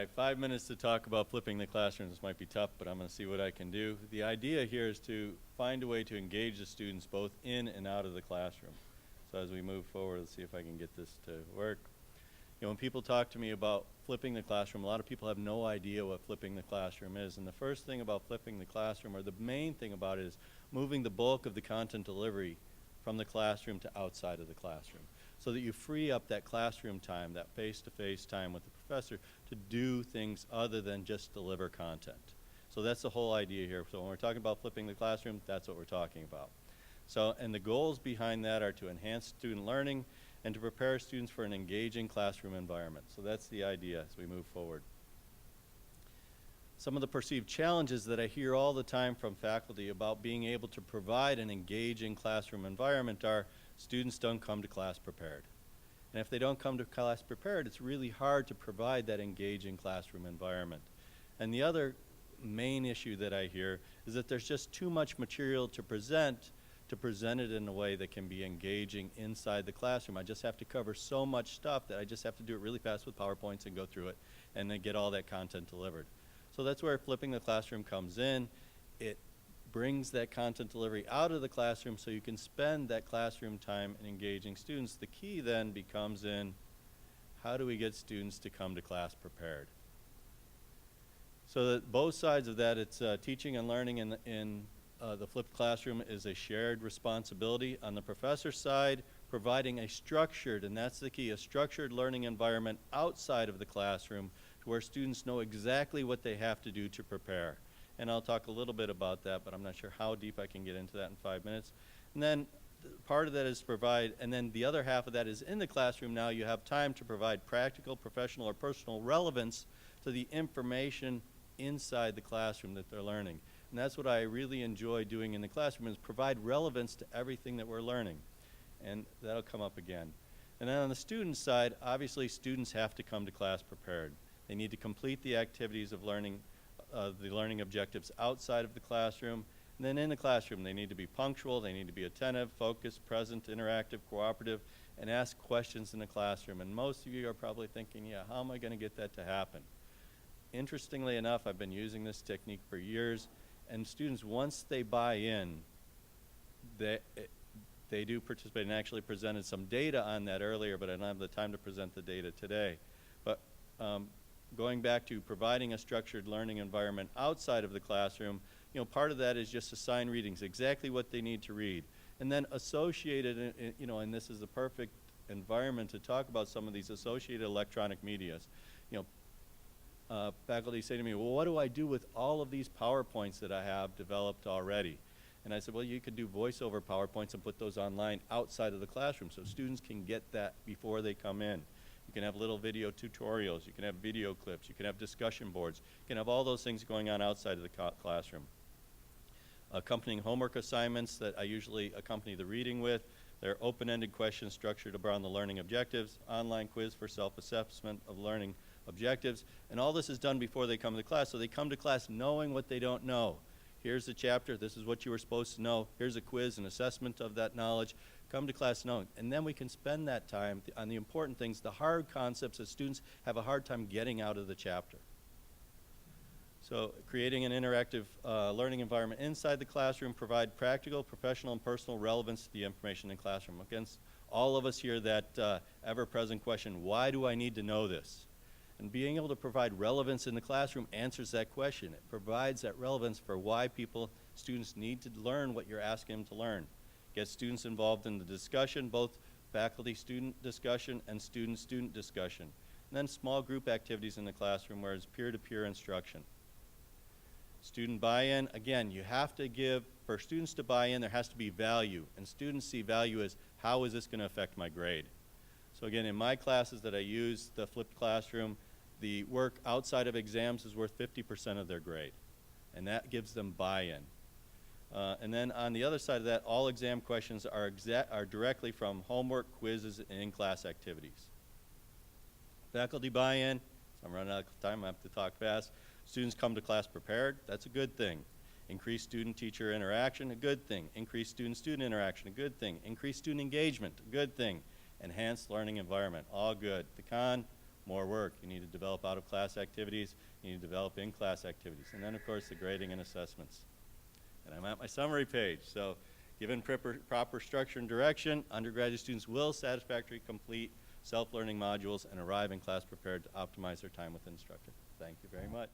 right, 5 minutes to talk about flipping the classroom. This might be tough, but I'm going to see what I can do. The idea here is to find a way to engage the students both in and out of the classroom. So as we move forward, let's see if I can get this to work. You know, when people talk to me about flipping the classroom, a lot of people have no idea what flipping the classroom is. And the first thing about flipping the classroom, or the main thing about it, is moving the bulk of the content delivery from the classroom to outside of the classroom, so that you free up that classroom time, that face-to-face time with the professor, to do things other than just deliver content. So that's the whole idea here. So when we're talking about flipping the classroom, that's what we're talking about. So, and the goals behind that are to enhance student learning and to prepare students for an engaging classroom environment. So that's the idea as we move forward. Some of the perceived challenges that I hear all the time from faculty about being able to provide an engaging classroom environment are students don't come to class prepared. And if they don't come to class prepared, it's really hard to provide that engaging classroom environment. And the other main issue that I hear is that there's just too much material to present it in a way that can be engaging inside the classroom. I just have to cover so much stuff that I just have to do it really fast with PowerPoints and go through it and then get all that content delivered. So that's where flipping the classroom comes in. It brings that content delivery out of the classroom so you can spend that classroom time in engaging students. The key then becomes in how do we get students to come to class prepared? So that both sides of that, it's teaching and learning in the flipped classroom is a shared responsibility. On the professor's side, providing a structured, and that's the key, a structured learning environment outside of the classroom to where students know exactly what they have to do to prepare. And I'll talk a little bit about that, but I'm not sure how deep I can get into that in 5 minutes. And then part of that is provide, and then the other half of that is in the classroom now you have time to provide practical, professional, or personal relevance to the information inside the classroom that they're learning. And that's what I really enjoy doing in the classroom, is provide relevance to everything that we're learning. And that'll come up again. And then on the student side, obviously students have to come to class prepared. They need to complete the activities of learning, the learning objectives outside of the classroom. And then in the classroom, they need to be punctual, they need to be attentive, focused, present, interactive, cooperative, and ask questions in the classroom. And most of you are probably thinking, yeah, how am I going to get that to happen? Interestingly enough, I've been using this technique for years, and students, once they buy in, they do participate, and actually presented some data on that earlier, but I don't have the time to present the data today. But going back to providing a structured learning environment outside of the classroom, you know, part of that is just assign readings, exactly what they need to read. And then associated, you know, and this is the perfect environment to talk about some of these associated electronic medias. You know, faculty say to me, well, what do I do with all of these PowerPoints that I have developed already? And I said, well, you could do voiceover PowerPoints and put those online outside of the classroom so students can get that before they come in. You can have little video tutorials, you can have video clips, you can have discussion boards, you can have all those things going on outside of the classroom. Accompanying homework assignments that I usually accompany the reading with, they're open-ended questions structured around the learning objectives, online quiz for self-assessment of learning objectives, and all this is done before they come to class, so they come to class knowing what they don't know. Here's the chapter, this is what you were supposed to know, here's a quiz, an assessment of that knowledge. Come to class knowing, and then we can spend that time on the important things, the hard concepts that students have a hard time getting out of the chapter. So creating an interactive learning environment inside the classroom, provide practical, professional, and personal relevance to the information in the classroom. Against all of us here, that ever-present question, why do I need to know this? And being able to provide relevance in the classroom answers that question. It provides that relevance for why students need to learn what you're asking them to learn. Get students involved in the discussion, both faculty-student discussion and student-student discussion. And then small group activities in the classroom where it's peer-to-peer instruction. Student buy-in, again, you have to give, for students to buy in, there has to be value. And students see value as, how is this going to affect my grade? So again, in my classes that I use, the flipped classroom, the work outside of exams is worth 50% of their grade. And that gives them buy-in. And then on the other side of that, all exam questions are directly from homework, quizzes, and in-class activities. Faculty buy-in, so I'm running out of time, I have to talk fast. Students come to class prepared, that's a good thing. Increased student-teacher interaction, a good thing. Increased student-student interaction, a good thing. Increased student engagement, a good thing. Enhanced learning environment, all good. The con, more work. You need to develop out-of-class activities. You need to develop in-class activities. And then, of course, the grading and assessments. And I'm at my summary page. So given proper structure and direction, undergraduate students will satisfactorily complete self-learning modules and arrive in class prepared to optimize their time with instructor. Thank you very much.